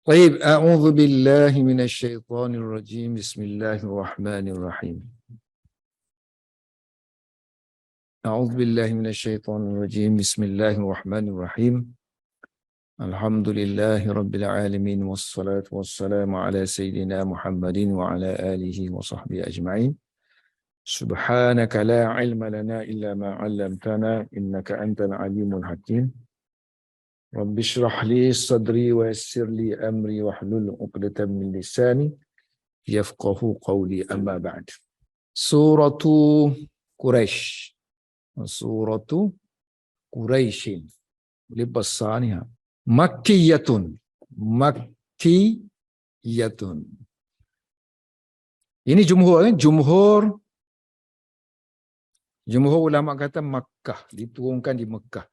طيب أعوذ بالله من الشيطان الرجيم بسم الله الرحمن الرحيم أعوذ بالله من الشيطان الرجيم بسم الله الرحمن الرحيم الحمد لله رب العالمين والصلاة والسلام على سيدنا محمد وعلى آله وصحبه أجمعين سبحانك لا علم لنا إلا ما علمتنا إنك أنت العليم الحكيم رب اشرح لي صدري ويسر لي أمري واحلل عقدة من لساني يفقه قولي أما بعد سورة قريش سورة قريش لبصانها مكية مكية ini jumhur jumhur ulama kata Makkah, diturunkan di Mekah.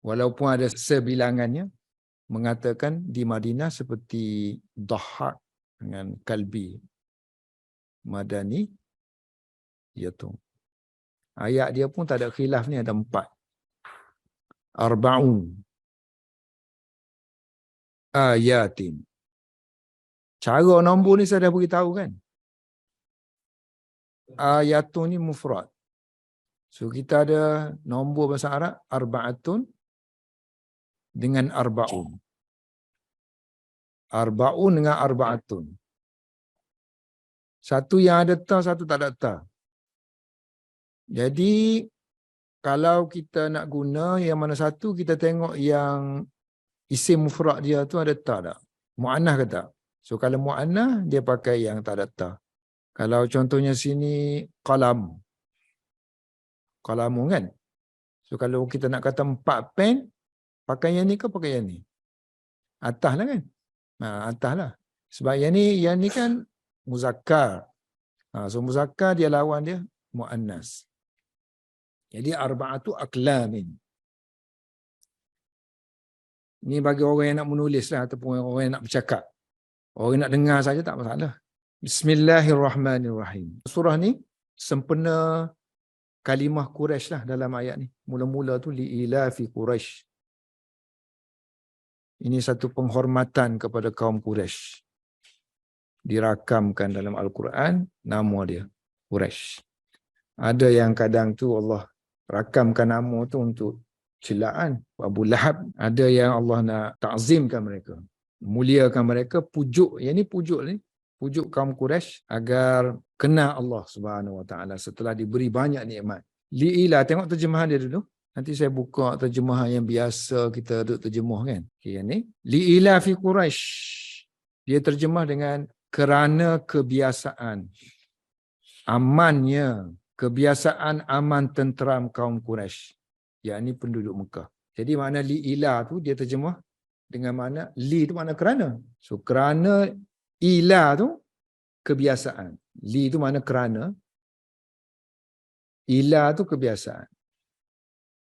Walaupun ada sebilangannya mengatakan di Madinah seperti Dhahhak dengan Kalbi Madani iaitu ayat dia pun tak ada khilaf ni, ada 4 arba'un ayatin. Cara nombor ni saya dah beritahu kan, ayatun ni mufrad, so kita ada nombor bahasa Arab arba'atun dengan arba'un, arba'un dengan arba'atun, satu yang ada ta, satu tak ada ta. Jadi kalau kita nak guna yang mana satu, kita tengok yang isim mufrad dia tu ada ta tak, muannah ke tak. So kalau muannah dia pakai yang tak ada ta. Kalau contohnya sini qalam, qalamun kan. So kalau kita nak kata 4 pen, pakai yang ni ke pakai yang ni? Atas lah kan. Atas lah. Sebab yang ni kan muzakkar. So muzakkar dia lawan dia muannas. Jadi arba'atu aqlamin. Ni bagi orang yang nak menulis lah, ataupun orang yang nak bercakap. Orang yang nak dengar saja tak masalah. Bismillahirrahmanirrahim. Surah ni sempena kalimah Quraisy lah dalam ayat ni. Mula-mula tu li'ilafi Quraisy. Ini satu penghormatan kepada kaum Quraisy. Dirakamkan dalam Al-Quran nama dia Quraisy. Ada yang kadang tu Allah rakamkan nama tu untuk celaan Abu Lahab. Ada yang Allah nak ta'zimkan mereka, muliakan mereka, pujuk. Yang ni pujuk kaum Quraisy agar kenal Allah Subhanahu Wa Taala setelah diberi banyak nikmat. Li'ila, tengok terjemahan dia dulu. Nanti saya buka terjemahan yang biasa kita duk terjemah kan. Okay, yang ni li'ila fi Quraisy. Dia terjemah dengan kerana kebiasaan amannya, kebiasaan aman tenteram kaum Quraisy, yakni penduduk Mekah. Jadi makna li'ila tu dia terjemah dengan makna li tu makna kerana. So kerana ila tu kebiasaan. Li tu makna kerana. Ila tu kebiasaan.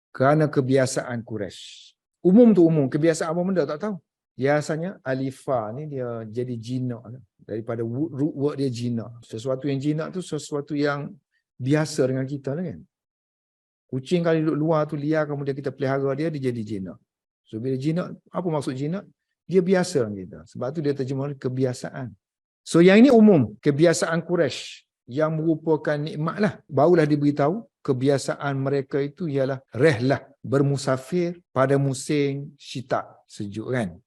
Kerana kebiasaan Quraisy. Umum tu umum. Kebiasaan apa benda tak tahu. Biasanya alifa ni dia jadi jinak. Daripada root word dia jinak. Sesuatu yang jinak tu sesuatu yang biasa dengan kita lah kan. Kucing kalau duduk luar tu liar, kemudian kita pelihara dia, dia jadi jinak. So bila jinak, apa maksud jinak? Dia biasa dengan kita. Sebab tu dia terjemah kebiasaan. So yang ini umum, kebiasaan Quraisy yang merupakan nikmat lah. Barulah diberitahu kebiasaan mereka itu ialah rehlah, bermusafir pada musim syita, sejuk kan.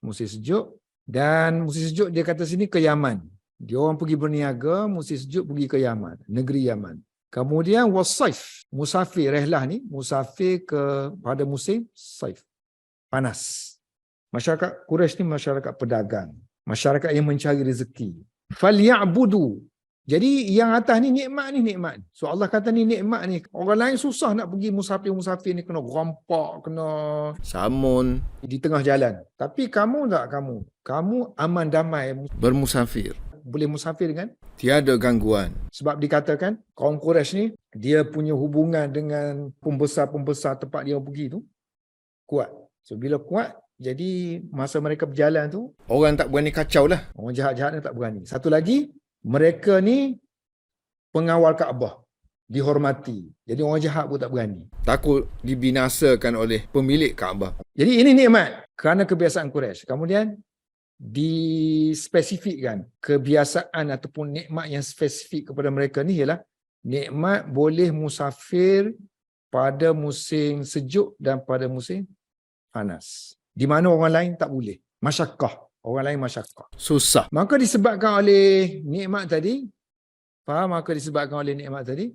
Musim sejuk, dan musim sejuk dia kata sini ke Yaman. Dia orang pergi berniaga, musim sejuk pergi ke Yaman, negeri Yaman. Kemudian wasaif, musafir, rehlah ni musafir pada musim saif, panas. Masyarakat Quraisy ni masyarakat pedagang, masyarakat yang mencari rezeki. Falyabudu. Jadi yang atas ni nikmat. So Allah kata ni nikmat ni. Orang lain susah nak pergi musafir ni, kena rompak, kena samun di tengah jalan. Tapi kamu tak, kamu aman damai bermusafir, boleh musafir dengan tiada gangguan. Sebab dikatakan kaum Quraisy ni dia punya hubungan dengan pembesar-pembesar tempat dia pergi tu kuat. So bila kuat, jadi masa mereka berjalan tu orang tak berani kacau lah. Orang jahat-jahat ni tak berani. Satu lagi, mereka ni pengawal Kaabah, dihormati. Jadi orang jahat pun tak berani. Takut dibinasakan oleh pemilik Kaabah. Jadi ini nikmat kerana kebiasaan Quraisy. Kemudian dispesifikkan kebiasaan ataupun nikmat yang spesifik kepada mereka ni ialah nikmat boleh musafir pada musim sejuk dan pada musim panas. Di mana orang lain tak boleh. Masyakkah. Orang lain masyakkah. Susah. Maka disebabkan oleh nikmat tadi, faham? Maka disebabkan oleh nikmat tadi,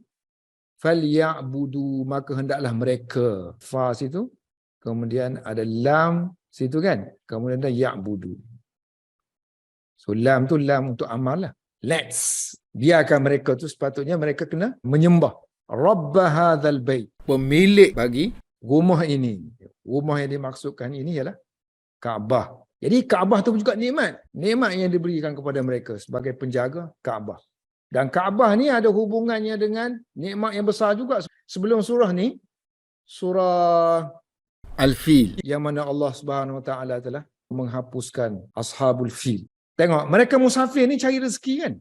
falyabudu, maka hendaklah mereka. Fa situ, kemudian ada lam situ kan, kemudian ada ya'budu. So lam tu lam untuk amal lah. Let's. Biarkan mereka tu, sepatutnya mereka kena menyembah Rabb hadzal bait, Pemilik bagi rumah ini. Rumah yang dimaksudkan ini ialah Kaabah. Jadi Kaabah tu juga nikmat. Nikmat yang diberikan kepada mereka sebagai penjaga Kaabah. Dan Kaabah ni ada hubungannya dengan nikmat yang besar juga. Sebelum surah ni, surah Al-Fil. yang mana Allah Subhanahu Wa Taala telah menghapuskan Ashabul Fil. Tengok, mereka musafir ni cari rezeki kan.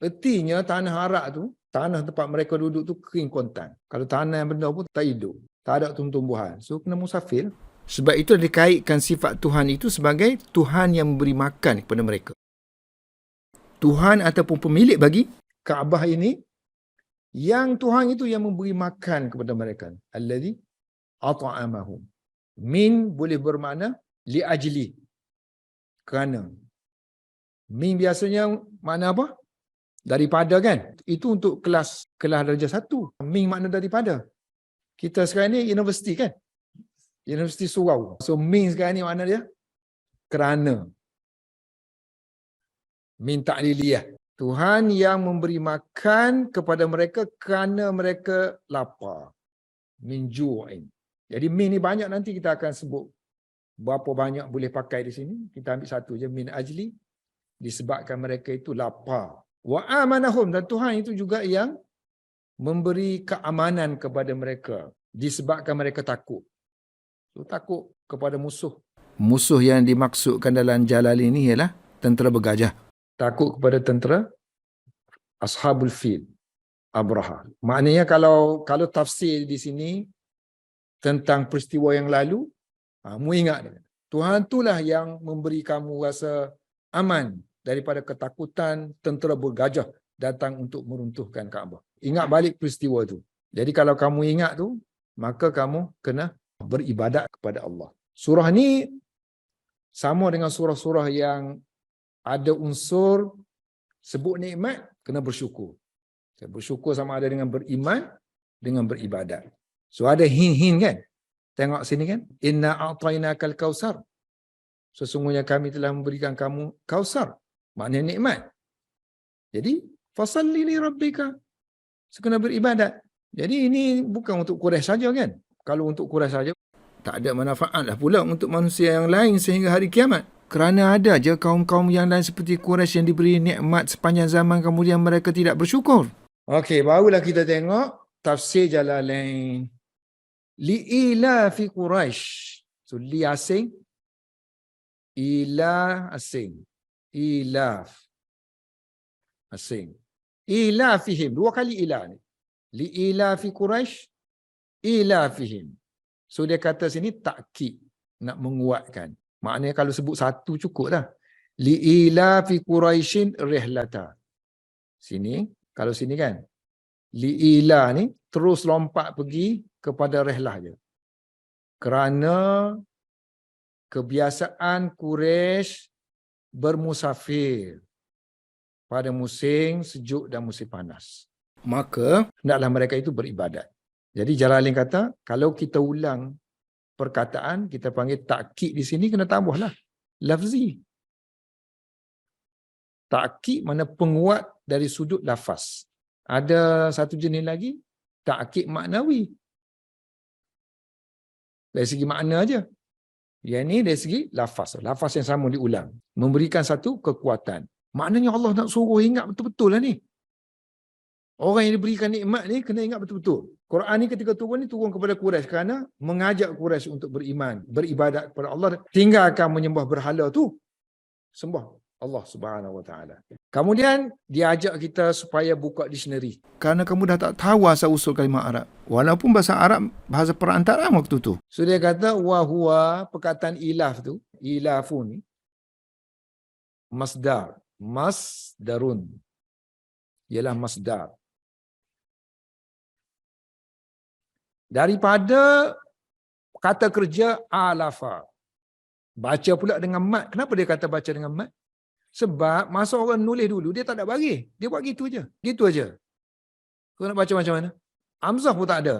Ertinya tanah Arak tu, tanah tempat mereka duduk tu kering kontan. Kalau tanah yang benda pun tak hidup. Tak ada tumbuh-tumbuhan. So kena musafir. Sebab itu dikaitkan sifat Tuhan itu sebagai Tuhan yang memberi makan kepada mereka. Tuhan ataupun pemilik bagi Kaabah ini, yang Tuhan itu yang memberi makan kepada mereka. Alladzi at'amahum. Min boleh bermakna li ajli. Kerana. Min biasanya makna apa? Daripada kan? Itu untuk kelas darjah 1. Min makna daripada. Kita sekarang ni universiti kan? Universiti Surau. So min sekarang ni makna dia kerana. Min ta'liliyah. Tuhan yang memberi makan kepada mereka kerana mereka lapar. Min ju'in. Jadi min ni banyak, nanti kita akan sebut berapa banyak boleh pakai di sini. Kita ambil satu je, min ajli. Disebabkan mereka itu lapar. Wa amanahum, dan Tuhan itu juga yang memberi keamanan kepada mereka. Disebabkan mereka takut. So, takut kepada musuh. musuh yang dimaksudkan dalam Jalal ini ialah tentera bergajah. Takut kepada tentera Ashabul Fil, Abraha. Maknanya kalau tafsir di sini tentang peristiwa yang lalu, mu ingat Tuhan itulah yang memberi kamu rasa aman daripada ketakutan tentera bergajah datang untuk meruntuhkan Kaabah. Ingat balik peristiwa tu. Jadi kalau kamu ingat tu, maka kamu kena beribadat kepada Allah. Surah ni sama dengan surah-surah yang ada unsur sebut nikmat, kena bersyukur. Bersyukur sama ada dengan beriman, dengan beribadat. So ada hin-hin kan? Tengok sini kan? Inna a'tainakal kausar. Sesungguhnya kami telah memberikan kamu kausar. Maknanya nikmat. Jadi, fasalli li rabbika. Sekena beribadat. Jadi ini bukan untuk Quraisy saja kan? Kalau untuk Quraisy saja, Tak ada manfaat lah pula untuk manusia yang lain sehingga hari kiamat. Kerana ada je kaum-kaum yang lain seperti Quraisy yang diberi nikmat sepanjang zaman kemudian mereka tidak bersyukur. okey, barulah kita tengok tafsir Jalalain. Li'ila fi Quraisy. So, li asing. Ila asing. Ilaf. Asing. Ila fihim. Dua kali ila ni. Li'ila fi Quraisy. Ila fihim. So, dia kata sini takkid. Nak menguatkan. Maknanya kalau sebut satu cukup dah. Li'ila fi Quraisyin rihlata. Sini. Kalau sini kan. Li'ila ni terus lompat pergi kepada rihlah je. Kerana kebiasaan Quraisy bermusafir pada musim sejuk dan musim panas. Maka Hendaklah mereka itu beribadat. Jadi Jalalain kata, kalau kita ulang perkataan, kita panggil takkid di sini, kena tambahlah lafzi. Takkid mana penguat dari sudut lafaz. Ada satu jenis lagi, takkid maknawi. Dari segi makna aja. Yang ni dari segi lafaz. Lafaz yang sama diulang. Memberikan satu kekuatan. Maknanya Allah nak suruh ingat betul-betul lah ni. Orang yang diberikan nikmat ni kena ingat betul-betul. Quran ni ketika turun ni turun kepada Quraisy kerana mengajak Quraisy untuk beriman, beribadat kepada Allah, tinggalkan menyembah berhala tu. Sembah Allah Subhanahu Wa Taala. Kemudian dia ajak kita supaya buka dictionary. kerana kamu dah tak tahu asal-usul kalimah Arab. Walaupun bahasa Arab bahasa perantaraan waktu tu. So dia kata wa huwa, perkataan ilaf tu, ilafun ni Masdar. Masdarun. Ialah masdar. Daripada kata kerja alafa. Baca pula dengan mat. Kenapa dia kata baca dengan mat? Sebab masa orang nulis dulu, dia tak ada baris. Dia buat gitu aja. Gitu aja. Kau nak baca macam mana? Hamzah pun tak ada.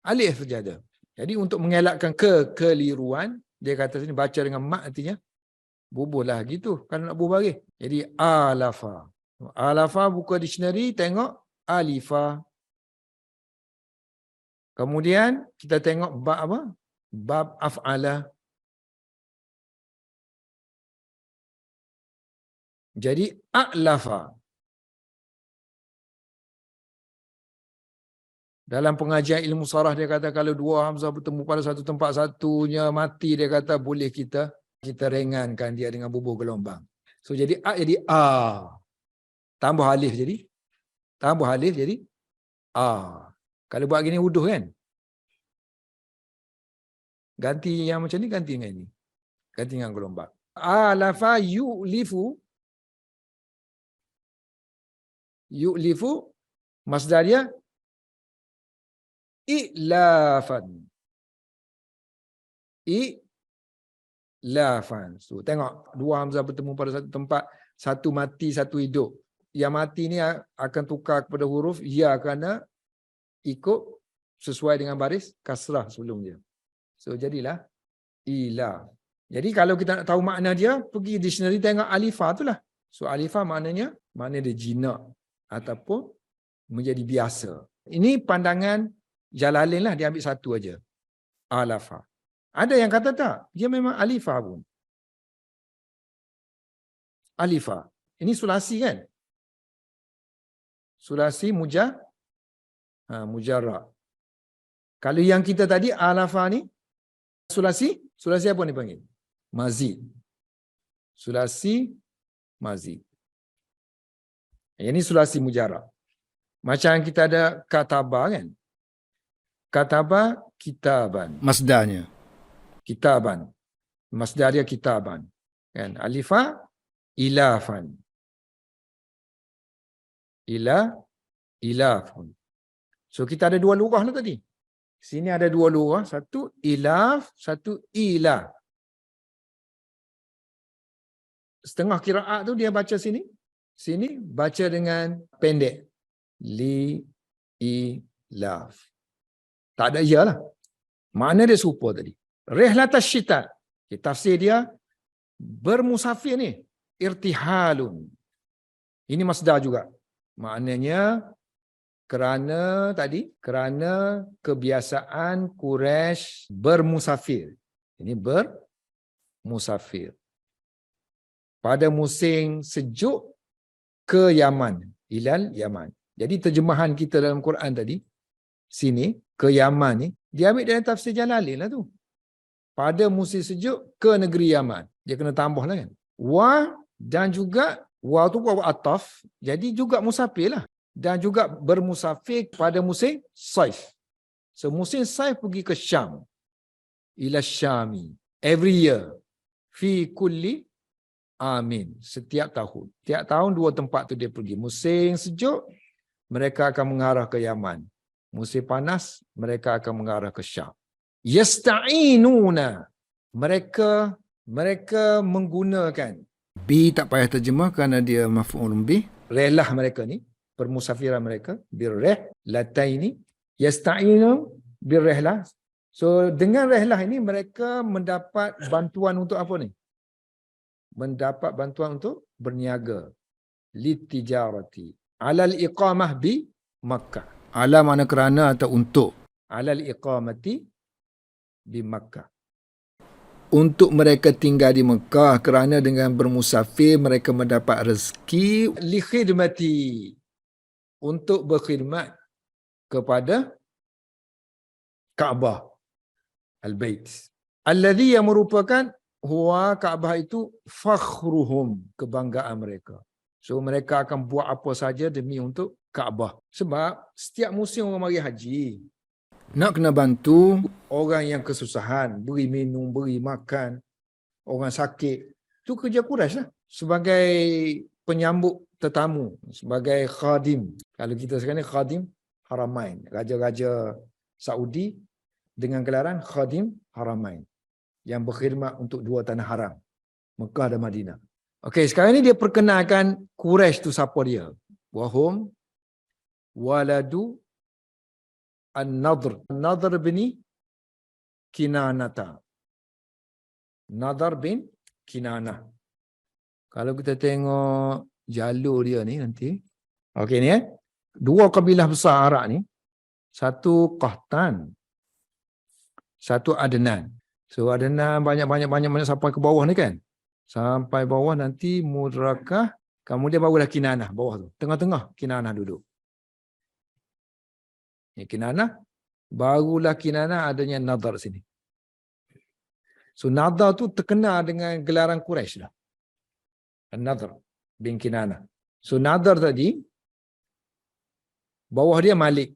Alif saja ada. Jadi untuk mengelakkan kekeliruan, dia kata sini baca dengan mat artinya bubuhlah gitu. Kalau nak bubuh baris. Jadi alafa. Alafa buka dictionary, tengok alifa. Kemudian kita tengok bab apa? Bab af'ala. Jadi a'lafa. Dalam pengajian ilmu sarah dia kata kalau dua hamzah bertemu pada satu tempat, satunya mati, dia kata boleh kita ringankan dia dengan bubuh gelombang. So jadi a jadi a. Tambah alif jadi a. Kalau buat gini uduh kan? Ganti yang macam ni, ganti dengan ini. Ganti dengan gelombang. Alafa yu'lifu masdar dia i'lafan. I'lafan. So, tengok dua hamzah bertemu pada satu tempat, satu mati, satu hidup. Yang mati ni akan tukar kepada huruf ya kerana ikut sesuai dengan baris kasrah sebelum dia. So jadilah ila. Jadi kalau kita nak tahu makna dia, pergi dictionary tengok alifah tu lah. So alifah makna dia jinak ataupun menjadi biasa. Ini pandangan Jalalain lah, dia ambil satu aja. Alafa. Ada yang kata tak, dia memang alifah pun. Alifah. Ini sulasi kan? Sulasi mujarra. Kalau yang kita tadi alafa ni sulasi apa ni panggil? Mazid. Sulasi mazid. Ini sulasi mujarra. Macam kita ada kataba kan? Kataba kitaban. Masdarnya. Kitaban. Masdar dia kitaban. Kan? Alifah ilafan. Ilafun. So kita ada dua lurah lah tadi. Sini ada dua lurah. Satu ilaf, satu ilah. Setengah kiraat tu dia baca sini. Sini baca dengan pendek. Ilaf. Tak ada ia lah. Makna dia serupa tadi. Rihlatas syitat. Tafsir dia bermusafir ni. Irtihalun. Ini masdar juga. Maknanya kerana kebiasaan Quraisy bermusafir. Ini bermusafir. Pada musim sejuk ke Yaman. Ilal Yaman. Jadi terjemahan kita dalam Quran tadi, sini, ke Yaman ni, dia ambil dari tafsir Jalalain lah tu. Pada musim sejuk ke negeri Yaman. Dia kena tambah lah kan. Wa dan juga, wa tu wa ataf, jadi juga musafir lah. Dan juga bermusafir pada musim saif. So musim saif pergi ke Syam. Ila Syami. Every year. Fi kulli amin. Setiap tahun. Setiap tahun dua tempat tu dia pergi. Musim sejuk, mereka akan mengarah ke Yaman. Musim panas, mereka akan mengarah ke Syam. Yasta'inuna. Mereka menggunakan. Bi tak payah terjemah kerana dia maf'ul bih. Rehlah mereka ni. Permusafiran mereka. Birrehlataini. Yasta'inu birrehlah. So dengan rehlah ini mereka mendapat bantuan untuk apa ni? Mendapat bantuan untuk berniaga. Litijarati. Alal iqamah bi Makkah. Ala makna kerana atau untuk. Alal iqamati bi Makkah. Untuk mereka tinggal di Mekah kerana dengan bermusafir mereka mendapat rezeki. Li khidmati. Untuk berkhidmat kepada Kaabah. Al-Bait. Alladhi yang merupakan huwa Kaabah itu fakhruhum. Kebanggaan mereka. So mereka akan buat apa saja demi untuk Kaabah. Sebab setiap musim orang mari haji. Nak kena bantu Orang yang kesusahan, beri minum, beri makan. Orang sakit. Itu kerja Quraisy lah. sebagai penyambut tetamu, sebagai khadim. Kalau kita sekarang ni khadim haramain, raja-raja Saudi dengan gelaran khadim haramain yang berkhidmat untuk dua tanah haram, Mekah dan Madinah. Okey, sekarang ni dia perkenalkan Quraisy tu siapa dia. Wahum waladu An-Nadhr. An-Nadhr bin Kinanata. Nadhr bin Kinanah. Kalau kita tengok jalur dia ni nanti. Okey ni dua kabilah besar Arab ni. Satu Qahtan. Satu Adnan. So Adnan banyak sampai ke bawah ni kan. Sampai bawah nanti Mudrakah. Kemudian barulah Kinanah bawah tu. Tengah-tengah Kinanah duduk. Ni Kinanah. Barulah Kinanah adanya Nadhr sini. So Nadhr tu terkenal dengan gelaran Quraisy dah. Nadhr bin Kinanah. So Nadhr tadi bawah dia Malik.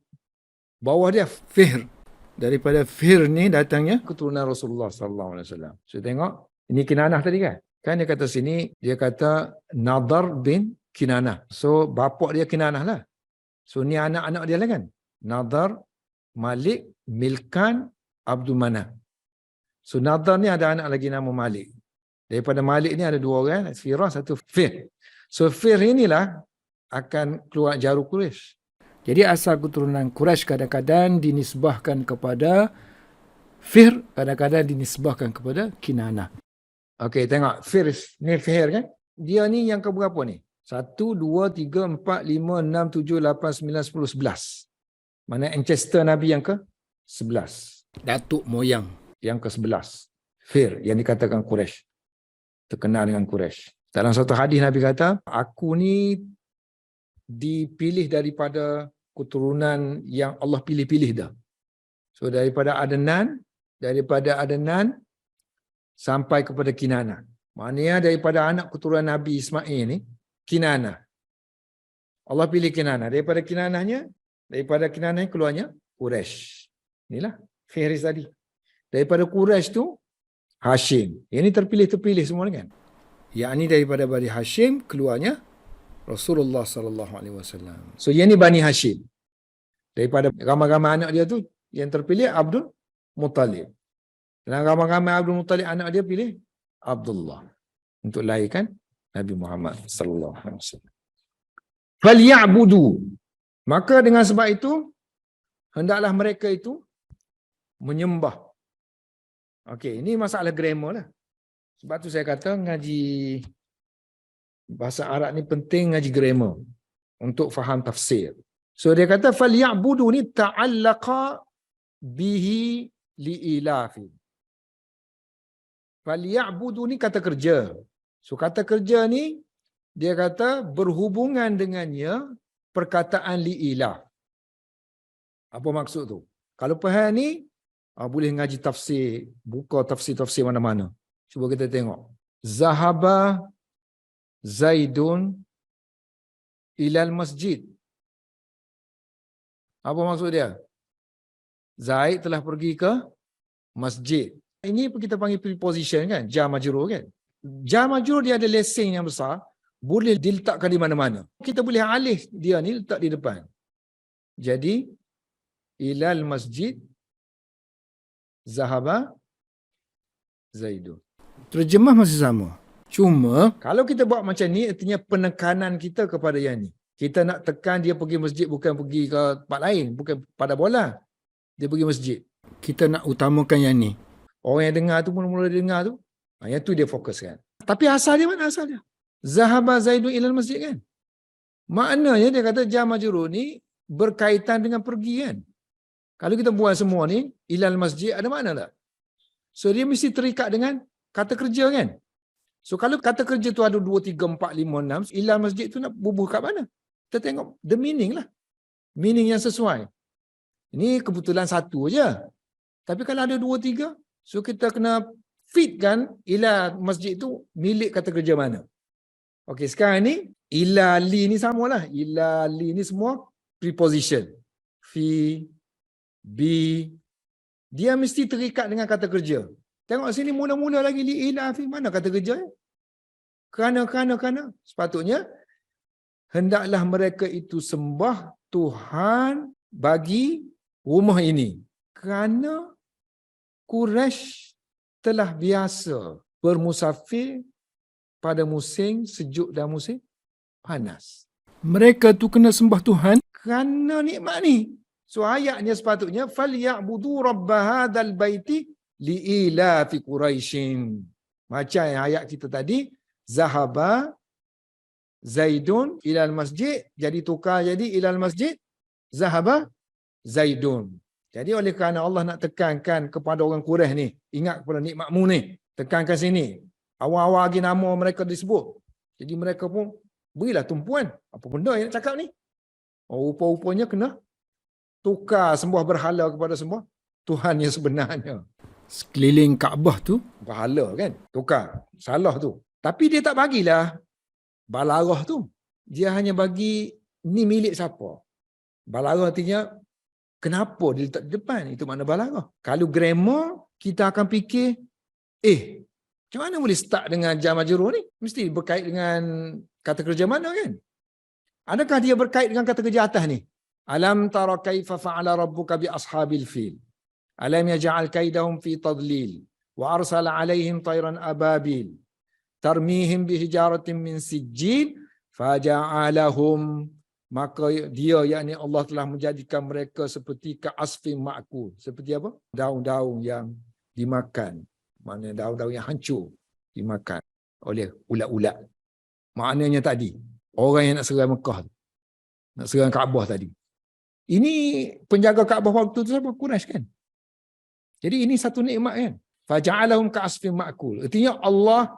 Bawah dia Fihr. Daripada Fihr ni datangnya keturunan Rasulullah sallallahu alaihi wasallam. So tengok ini Kinanah tadi kan? Kan dia kata sini dia kata Nadhr bin Kinanah. So bapak dia Kinanah lah. So ni anak-anak dia lah kan? Nadhr, Malik, Milkan, Abdul Manaf. So Nadhr ni ada anak lagi nama Malik. Daripada Malik ni ada dua orang, Firah, satu Fihr. So Fihr inilah akan keluar jaru Quraisy. Jadi asal keturunan Quraisy kadang-kadang dinisbahkan kepada Fihr, kadang-kadang dinisbahkan kepada Kinanah. Okey, tengok Fihr ni Fihr kan? Dia ni yang keberapa ni? 1, 2, 3, 4, 5, 6, 7, 8, 9, 10, 11. Mana ancestor Nabi yang ke-11. Datuk moyang. Yang ke-11. Fihr yang dikatakan Quraisy. Terkenal dengan Quraisy. Dalam satu hadis Nabi kata, aku ni dipilih daripada keturunan yang Allah pilih-pilih dah. So daripada Adnan sampai kepada Kinanah. Maknanya daripada anak keturunan Nabi Ismail ni, Kinanah. Allah pilih Kinanah. Daripada Kinanahnya keluarnya Quraisy. Inilah Fihris tadi. Daripada Quraisy tu Hashim. Ini terpilih semua kan? Yang ini daripada Bani Hashim keluarnya Rasulullah sallallahu alaihi wasallam. So yang ni Bani Hashim. Daripada ramai-ramai anak dia tu yang terpilih Abdul Muttalib. Dan ramai-ramai Abdul Muttalib anak dia pilih Abdullah untuk lahirkan Nabi Muhammad sallallahu alaihi wasallam. Falyabudu. Maka dengan sebab itu hendaklah mereka itu menyembah. Okey, ini masalah grammar lah. Sebab tu saya kata ngaji bahasa Arab ni penting ngaji grammar untuk faham tafsir. So dia kata falyabudu ni ta'allaqa bihi li'ilafi. Falyabudu ni kata kerja. So kata kerja ni dia kata berhubungan dengannya perkataan li'ilah. Apa maksud tu? Kalau faham ni boleh ngaji tafsir, buka tafsir-tafsir mana-mana. Cuba kita tengok. Zahaba Zaidun ilal masjid. Apa maksud dia? Zaid telah pergi ke masjid. Ini kita panggil preposition kan? Jar majrur kan? Jar majrur dia ada lesen yang besar. Boleh diletakkan di mana-mana. Kita boleh alih dia ni letak di depan. Jadi, ilal masjid Zahaba Zaidun. Terjemah masih sama. Cuma kalau kita buat macam ni, artinya penekanan kita kepada yang ni. Kita nak tekan dia pergi masjid bukan pergi ke tempat lain. Bukan pada bola. Dia pergi masjid. kita nak utamakan yang ni. Orang yang dengar tu mula-mula dengar tu. Yang tu dia fokuskan. Tapi asal dia mana asal dia? Zahaba Zaidun ilal masjid kan? Maknanya dia kata jar majrur ni berkaitan dengan pergi kan? Kalau kita buat semua ni, ilal masjid ada makna tak? So dia mesti terikat dengan kata kerja kan? So kalau kata kerja tu ada 2, 3, 4, 5, 6, ilal masjid tu nak bubuh kat mana? Kita tengok the meaning lah. Meaning yang sesuai. Ini kebetulan satu aja. Tapi kalau ada 2, 3, so kita kena fitkan ilal masjid tu milik kata kerja mana. Okey, sekarang ni ilali ni samalah. Ilali ni semua preposition. Fi, bi, dia mesti terikat dengan kata kerja. Tengok sini mula-mula lagi li ila fi, mana kata kerja? Kerana sepatutnya hendaklah mereka itu sembah Tuhan bagi rumah ini. Kerana Quraisy telah biasa bermusafir pada musim sejuk dan musim panas. Mereka tu kena sembah Tuhan. Kerana nikmat ni. So ayatnya sepatutnya falyabudu rabb hadzal baiti liilafi quraisyin. Macam ayat kita tadi, zahaba Zaidun ilal masjid, jadi tukar jadi ilal masjid zahaba Zaidun. Jadi oleh kerana Allah nak tekankan kepada orang Quraisy ni, ingat kepada nikmatmu ni, tekankan sini. Awal-awal lagi nama mereka disebut. Jadi mereka pun berilah tumpuan. Apa benda yang nak cakap ni? Oh, rupa-rupanya kena tukar sembah berhala kepada sembah Tuhan yang sebenarnya. Sekeliling Kaabah tu. Berhala kan? Tukar. Salah tu. Tapi dia tak bagilah balarah tu. Dia hanya bagi ni milik siapa. Balarah artinya kenapa dia letak di depan? Itu makna balarah. Kalau grammar, kita akan fikir, macam mana boleh start dengan jar majrur ni? Mesti berkait dengan kata kerja mana kan? Adakah dia berkait dengan kata kerja atas ni? Alam tara kaifa fa'ala rabbuka bi ashabil fil. Alam yaj'al kaidahum fi tadlil. Wa arsala alaihim tayran ababil. Tarmihim bihijaratin min sijjil. Faja'alahum. Maka dia, yakni Allah telah menjadikan mereka seperti ka'asfin ma'kul. Seperti apa? Daun-daun yang dimakan. Mana daun-daun yang hancur dimakan oleh ulat-ulat. Maknanya tadi, orang yang nak serang Mekah, nak serang Kaabah tadi. Ini penjaga Kaabah waktu tu siapa? Quraisy kan? Jadi ini satu nikmat kan? Faja'alahum ka'asfin ma'kul. Artinya Allah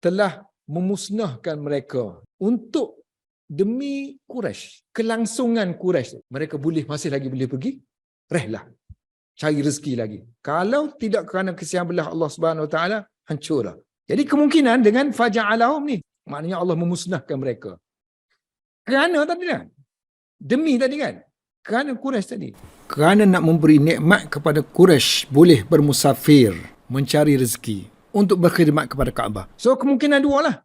telah memusnahkan mereka untuk demi Quraisy, kelangsungan Quraisy. Mereka masih lagi boleh pergi rehlah, cari rezeki lagi. Kalau tidak kerana kesian belah Allah Subhanahu Wa Taala, hancurlah. Jadi kemungkinan dengan faja'alahum ni, maknanya Allah memusnahkan mereka. Kerana tadi kan? Demi tadi kan? Kerana Quraisy tadi. Kerana nak memberi nikmat kepada Quraisy boleh bermusafir, mencari rezeki untuk berkhidmat kepada Kaabah. So kemungkinan dua lah.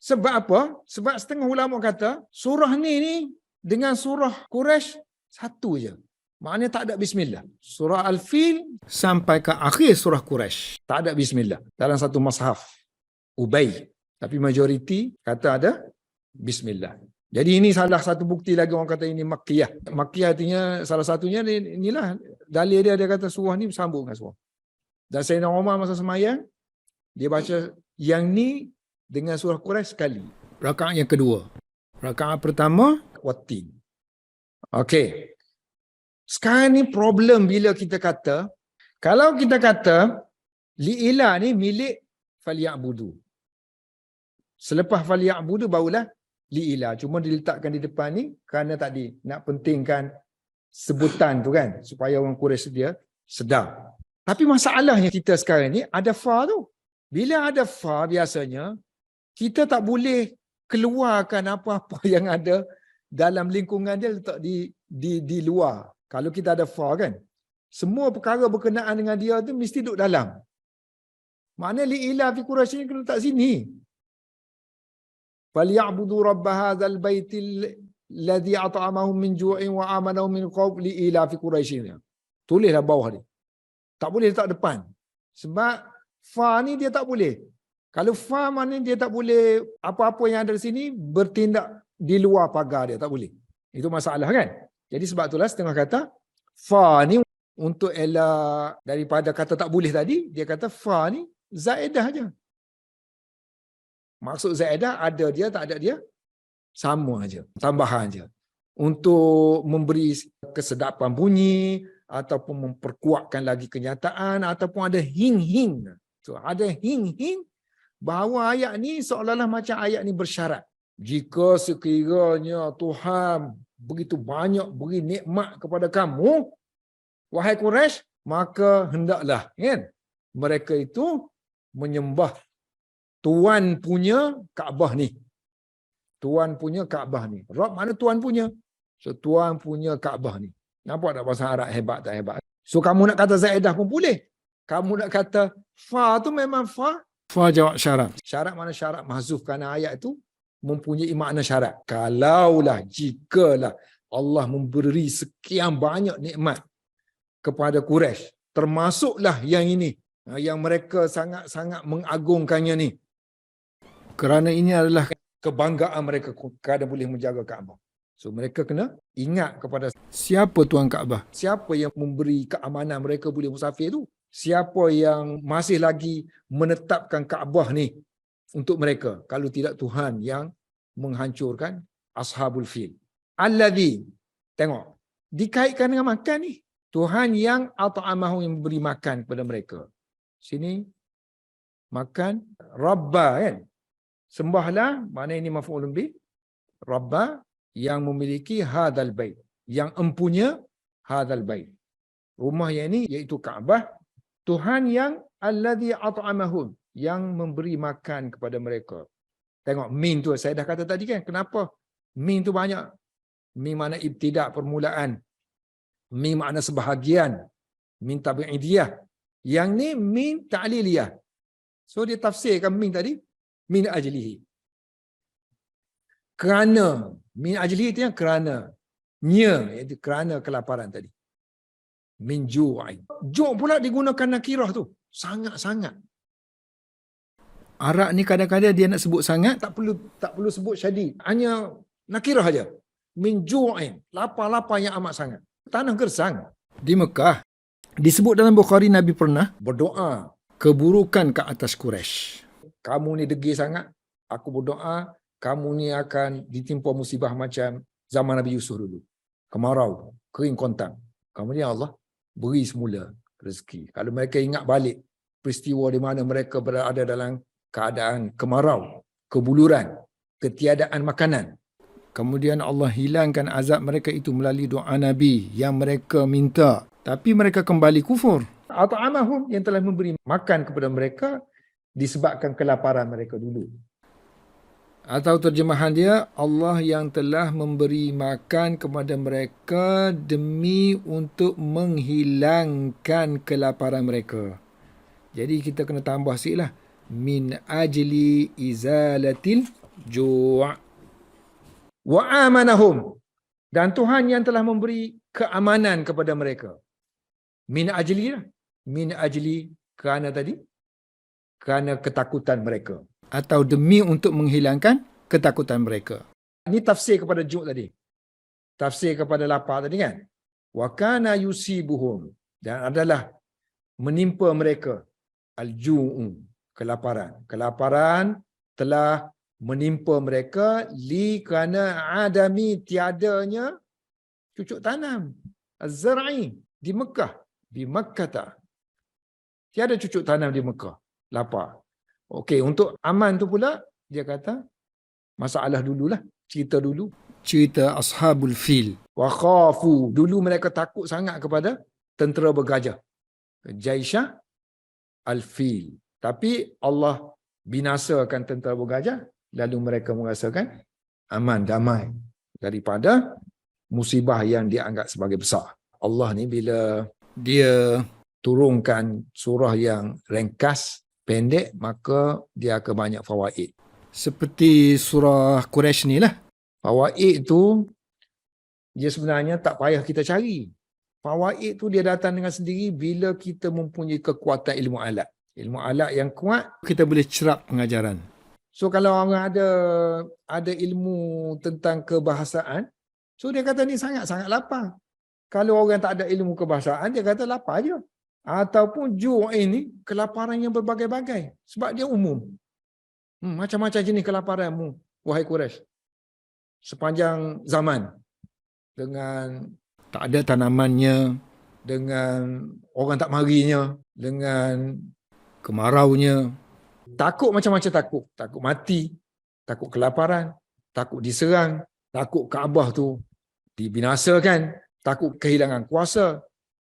Sebab apa? Sebab setengah ulama kata surah ni dengan surah Quraisy satu je. Maknanya tak ada bismillah. Surah Al-Fil Sampai ke akhir surah Quraisy tak ada bismillah dalam satu mushaf Ubay. Tapi majoriti kata ada bismillah. Jadi ini salah satu bukti lagi orang kata ini Makkiyah. Makkiyah artinya salah satunya inilah dalil dia kata surah ni bersambung dengan surah. Dan Sayyidina Umar masa semayang dia baca yang ni dengan surah Quraisy sekali. Rakaat yang kedua. Rakaat pertama Wattin. Okey. Sekarang ni problem bila kita kata, kalau kita kata li'ilah ni milik falyabudu. Selepas falyabudu barulah li'ilah. Cuma diletakkan di depan ni kerana tadi nak pentingkan sebutan tu kan, supaya orang Quraisy dia sedar. Tapi masalahnya kita sekarang ni ada fa tu. Bila ada fa biasanya kita tak boleh keluarkan apa-apa yang ada dalam lingkungan dia letak di luar. Kalau kita ada fa kan, semua perkara berkenaan dengan dia tu mesti duduk dalam. Maknanya li'ilah fi Quraisy ni kena letak sini. Falyabudu rabb hadzal baitil ladzi at'amahum min ju'in wa amanahum min khauf li'ilah fi Quraisy. Tulislah bawah ni. Tak boleh letak depan. Sebab fa ni dia tak boleh. Kalau fa maknanya dia tak boleh apa-apa yang ada di sini bertindak di luar pagar dia, tak boleh. Itu masalah kan? Jadi sebab itulah setengah kata fa ni untuk elak daripada kata tak boleh tadi, dia kata fa ni zaidah aja. Maksud zaidah ada dia tak ada dia sama aja, tambahan aja. Untuk memberi kesedapan bunyi ataupun memperkuatkan lagi kenyataan ataupun ada hing-hing. So ada hing-hing bahawa ayat ni seolah-olah macam ayat ni bersyarat. Jika sekiranya Tuhan begitu banyak beri nikmat kepada kamu, wahai Quraisy, maka hendaklah kan mereka itu menyembah Tuan punya Kaabah ni. Tuan punya Kaabah ni. Rabb mana Tuan punya? So Tuan punya Kaabah ni. Nampak tak bahasa Arab hebat tak hebat? So kamu nak kata zaidah pun boleh. Kamu nak kata fa tu memang fa Fa jawab syarat. Syarat mana syarat mahzuf, kerana ayat itu mempunyai makna syarat. Kalaulah, jikalah Allah memberi sekian banyak nikmat kepada Quraisy, termasuklah yang ini, yang mereka sangat-sangat mengagungkannya ni. Kerana ini adalah Kebanggaan mereka kerana boleh menjaga Kaabah. So mereka kena ingat kepada siapa tuan Kaabah. siapa yang memberi keamanan mereka boleh musafir tu. Siapa yang masih lagi menetapkan Kaabah ni untuk mereka. Kalau tidak Tuhan yang menghancurkan Ashabul Fil. Alladhi, tengok, dikaitkan dengan makan ni. Tuhan yang at'amahum, yang memberi makan kepada mereka. Sini makan Rabba kan. Sembahlah, mana ini maf'ulun bih. Rabba, yang memiliki hadzal bait, yang empunya hadzal bait. Rumah yang ini iaitu Kaabah. Tuhan yang alladhi at'amahum, yang memberi makan kepada mereka. Tengok min tu, saya dah kata tadi kan, kenapa min tu banyak? Min makna ibtidak, permulaan. Min makna sebahagian. Min tabi'idiyah. Yang ni min ta'liliyah. So dia tafsirkan min tadi, min ajlihi. Kerana, min ajlihi itu yang kerana. Iaitu kerana kelaparan tadi. Min ju'in. Ju' pula digunakan nakirah tu. Sangat-sangat. Arak ni kadang-kadang dia nak sebut sangat. Tak perlu sebut syadid. Hanya nakirah aja. Min ju'in. Lapar-lapar yang amat sangat. Tanah gersang. Di Mekah, disebut dalam Bukhari Nabi pernah Berdoa. keburukan ke atas Quraisy. Kamu ni degil sangat. Aku berdoa. Kamu ni akan ditimpa musibah macam zaman Nabi Yusuf dulu. Kemarau. Kering kontang. Kemudian Allah beri semula rezeki. Kalau mereka ingat balik peristiwa di mana mereka berada dalam keadaan kemarau, kebuluran, ketiadaan makanan. Kemudian Allah hilangkan azab mereka itu melalui doa Nabi yang mereka minta. Tapi mereka kembali kufur. At'amahum, yang telah memberi makan kepada mereka disebabkan kelaparan mereka dulu. Atau terjemahan dia, Allah yang telah memberi makan kepada mereka demi untuk menghilangkan kelaparan mereka. Jadi kita kena tambah sikit lah. Min ajli izalatil ju'. Wa amanahum, dan Tuhan yang telah memberi keamanan kepada mereka. Min ajli lah. Min ajli, kerana tadi, kerana ketakutan mereka. Atau demi untuk menghilangkan ketakutan mereka. Ini tafsir kepada ju' tadi. Tafsir kepada lapar tadi kan. Wa kana yusibuhum, dan adalah menimpa mereka al-ju'u, kelaparan. Kelaparan telah menimpa mereka kerana adami, tiadanya cucuk tanam. Az-zar'i di Mekah. Di Makkah tak. Tiada cucuk tanam di Mekah. Lapar. Okey, untuk aman tu pula, dia kata, masalah dululah. Cerita dulu. Cerita Ashabul Fil. Wa khafu, dulu mereka takut sangat kepada tentera bergajah. Jaisyah al-Fil. Tapi Allah binasakan tentera bergajah, lalu mereka merasakan aman, damai daripada musibah yang dianggap sebagai besar. Allah ni bila Dia turunkan surah yang ringkas, pendek, maka dia akan banyak fawaid. seperti surah Quraisy ni lah. Fawaid tu dia sebenarnya tak payah kita cari. Fawaid tu dia datang dengan sendiri bila kita mempunyai kekuatan ilmu alat. Ilmu alat yang kuat. Kita boleh cerap pengajaran. So kalau orang ada ilmu tentang kebahasaan, so dia kata ni sangat-sangat lapar. Kalau orang tak ada ilmu kebahasaan, dia kata lapar je. Ataupun ju' ini kelaparan yang berbagai-bagai. Sebab dia umum. Macam-macam jenis kelaparanmu, wahai Quraisy. Sepanjang zaman. Dengan Tak ada tanamannya, dengan orang tak marinya, dengan kemaraunya. takut macam-macam takut. Takut mati, takut kelaparan, takut diserang, takut Kaabah tu dibinasakan, takut kehilangan kuasa,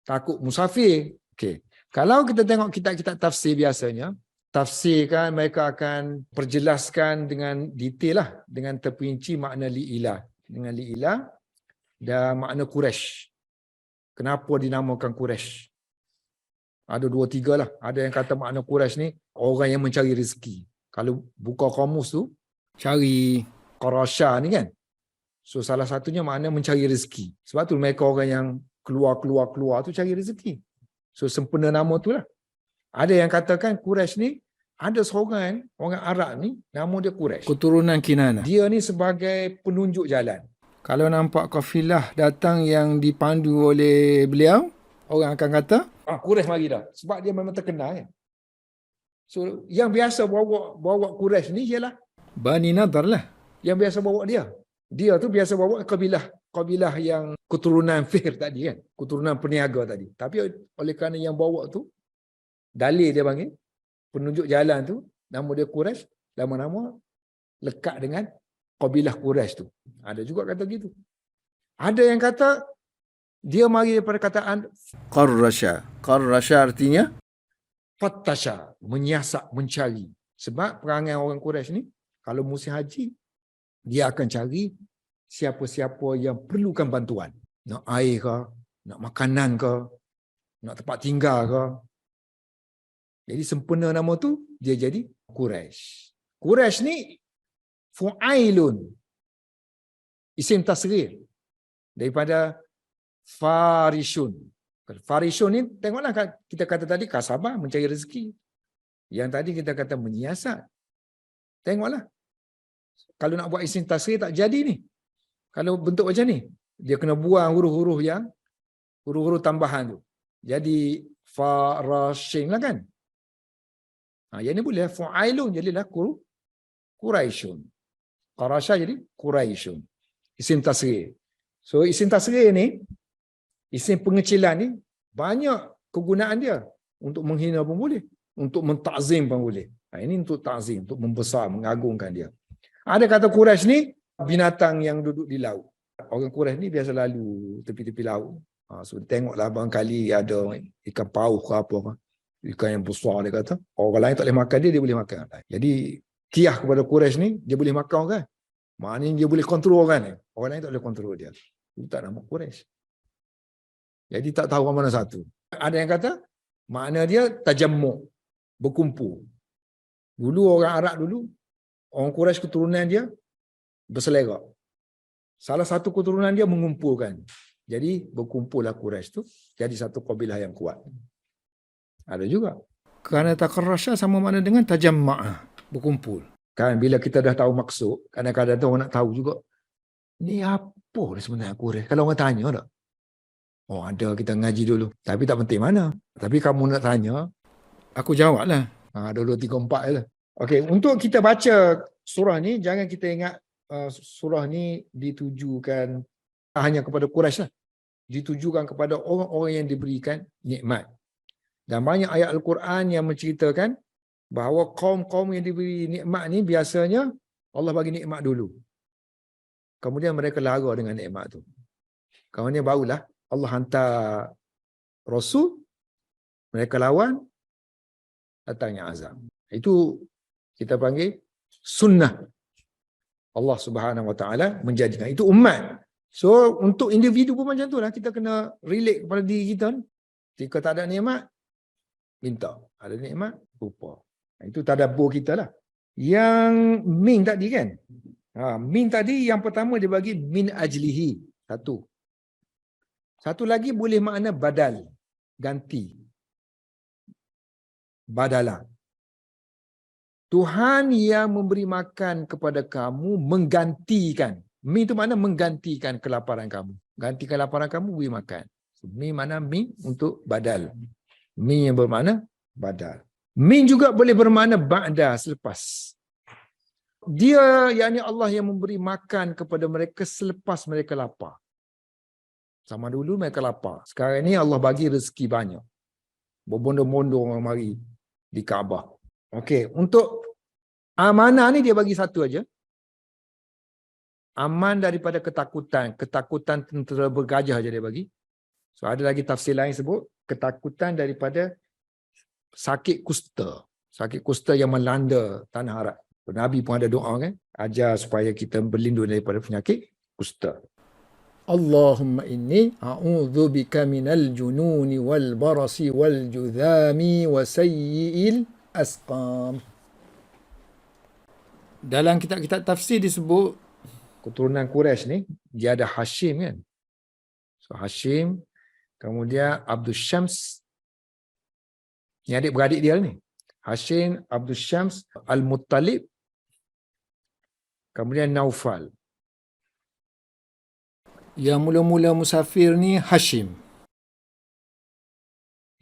takut musafir. Okey. Kalau kita tengok kitab-kitab tafsir biasanya, tafsir kan mereka akan perjelaskan dengan detail lah, dengan terperinci makna li'ilah. Dengan li'ilah dan makna Quraisy. Kenapa dinamakan Quraisy? Ada 2-3 lah. Ada yang kata makna Quraisy ni orang yang mencari rezeki. Kalau buka kamus tu, Cari. Qarasha ni kan. So salah satunya makna mencari rezeki. Sebab tu mereka orang yang keluar tu cari rezeki. So sempena nama tu lah. Ada yang katakan Quraisy ni, ada seorang orang Arab ni, nama dia Quraisy. Keturunan Kinanah. Dia ni sebagai penunjuk jalan. Kalau nampak kafilah datang yang dipandu oleh beliau, orang akan kata, Quraisy mari dah. Sebab dia memang terkenal kan. So yang biasa bawa Quraisy ni ialah Bani Nadar lah. yang biasa bawa dia. Dia tu biasa bawa kabilah yang keturunan Fihr tadi kan. Keturunan peniaga tadi. Tapi oleh kerana yang bawa tu, dalil dia panggil, penunjuk jalan tu, nama dia Quraisy, lama-lama lekat dengan kabilah Quraisy tu. Ada juga kata gitu. Ada yang kata, dia mari daripada kataan Qarrasha. Qarrasha artinya? Fattasha, menyiasat, mencari. Sebab perangai orang Quraisy ni, kalau musim haji, dia akan cari siapa-siapa yang perlukan bantuan. Nak air ke, nak makanan ke, nak tempat tinggal ke. Jadi sempena nama tu, dia jadi Quraisy. Quraisy ni, fu'ailun. Isim tasghir. Daripada farishun. Farishun ni, tengoklah kita kata tadi, kasabah, mencari rezeki. Yang tadi kita kata menyiasat. Tengoklah. Kalau nak buat isim tasghir tak jadi ni. Kalau bentuk macam ni, dia kena buang huruf-huruf tambahan tu. Jadi farashin lah kan. Yang ni boleh fu'ailun jadilah Quraisyun. Qarasha jadi Quraisyun. Isim tasghir. So isim tasghir ni, isim pengecilan ni banyak kegunaan dia. Untuk menghina pun boleh, untuk mentakzim pun boleh. Ini untuk takzim, untuk membesar, mengagungkan dia. Ada kata Quraisy ni binatang yang duduk di laut. Orang Quraisy ni biasa lalu tepi-tepi laut. So tengoklah barangkali ada ikan paus ke apa ke. Ikan yang besar dia kata. Orang lain tak boleh makan dia boleh makan. Jadi kiyah kepada Quraisy ni, dia boleh makan kan. Maknanya dia boleh kontrol kan. Orang lain tak boleh kontrol dia. Itu tak nama Quraisy. Jadi tak tahu mana satu. Ada yang kata makna dia tajammuk, berkumpul. Dulu orang Arab dulu, orang Quraisy keturunan dia berselerak. Salah satu keturunan dia mengumpulkan. Jadi berkumpullah Quraisy tu jadi satu kabilah yang kuat. Ada juga. Kerana takarrasha sama makna dengan tajamma', berkumpul. Kan bila kita dah tahu maksud, kadang-kadang tu orang nak tahu juga. Ni apa sebenarnya Quraisy? Kalau orang tanya tak? Oh ada, kita ngaji dulu. Tapi tak penting mana. Tapi kamu nak tanya, Aku jawablah. ada 2, 3, 4 je lah. Okey, untuk kita baca surah ni, jangan kita ingat surah ni ditujukan hanya kepada Quraisy lah. Ditujukan kepada orang-orang yang diberikan nikmat. Dan banyak ayat Al-Quran yang menceritakan bahawa kaum-kaum yang diberi nikmat ni biasanya Allah bagi nikmat dulu. Kemudian mereka lara dengan nikmat tu. Kemudian barulah Allah hantar Rasul, mereka lawan, datangnya azab. Itu kita panggil sunnah Allah Subhanahu Wa Taala menjadikan. Itu umat. So untuk individu pun macam tu lah. Kita kena relate kepada diri kita ni. Jika tak ada nikmat, minta. Ada nikmat, lupa. Itu tadabbur kita lah. Yang min tadi kan. Min tadi yang pertama dia bagi min ajlihi. Satu lagi boleh makna badal. Ganti. Badalah. Tuhan yang memberi makan kepada kamu menggantikan. Mi itu makna menggantikan kelaparan kamu. Gantikan kelaparan kamu, beri makan. Mi makna mi untuk badal. Mi yang bermakna badal. Min juga boleh bermakna ba'da, selepas. Dia, yakni Allah yang memberi makan kepada mereka selepas mereka lapar. Sama dulu mereka lapar. Sekarang ni Allah bagi rezeki banyak. Berbondong-bondong orang mari di Kaabah. Okey, untuk amanah ni dia bagi satu aja. Aman daripada ketakutan. Ketakutan tentera bergajah aja dia bagi. So ada lagi tafsir lain sebut ketakutan daripada sakit kusta. Sakit kusta yang melanda tanah Arab. Nabi pun ada doa kan, ajar supaya kita berlindung daripada penyakit kusta. Allahumma inni a'udzu bika minal jununi wal barasi wal judhami wa sayyi'il asqam. Dalam kitab-kitab tafsir disebut Keturunan Quraisy ni, dia ada Hashim kan. So Hashim, kemudian Abdul Syams, ni adik-beradik dia ni. Hashim, Abdul Syams, Al-Muttalib, kemudian Naufal. yang mula-mula musafir ni Hashim.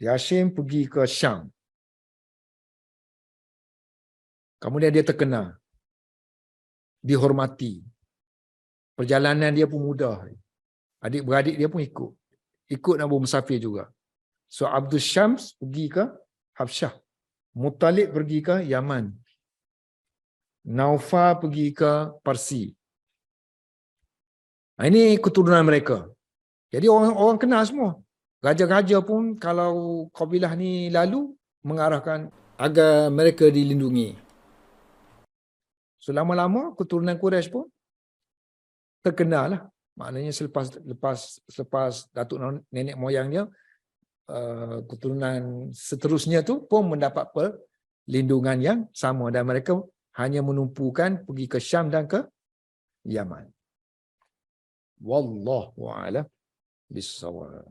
Hashim pergi ke Syam. Kemudian dia terkenal, dihormati. Perjalanan dia pun mudah. Adik-beradik dia pun ikut nak bermusafir juga. So Abdul Syams pergi ke Habsyah. Muttalib pergi ke Yaman. Naufal pergi ke Parsi. Ini keturunan mereka. Jadi orang kenal semua. Raja-raja pun kalau kabilah ni lalu mengarahkan Agar mereka dilindungi. So lama-lama keturunan Quraisy pun terkenal lah. Maknanya selepas datuk nenek moyang dia, keturunan seterusnya tu pun mendapat perlindungan yang sama dan mereka hanya menumpukan pergi ke Syam dan ke Yaman. Wallahu a'lam bissawab.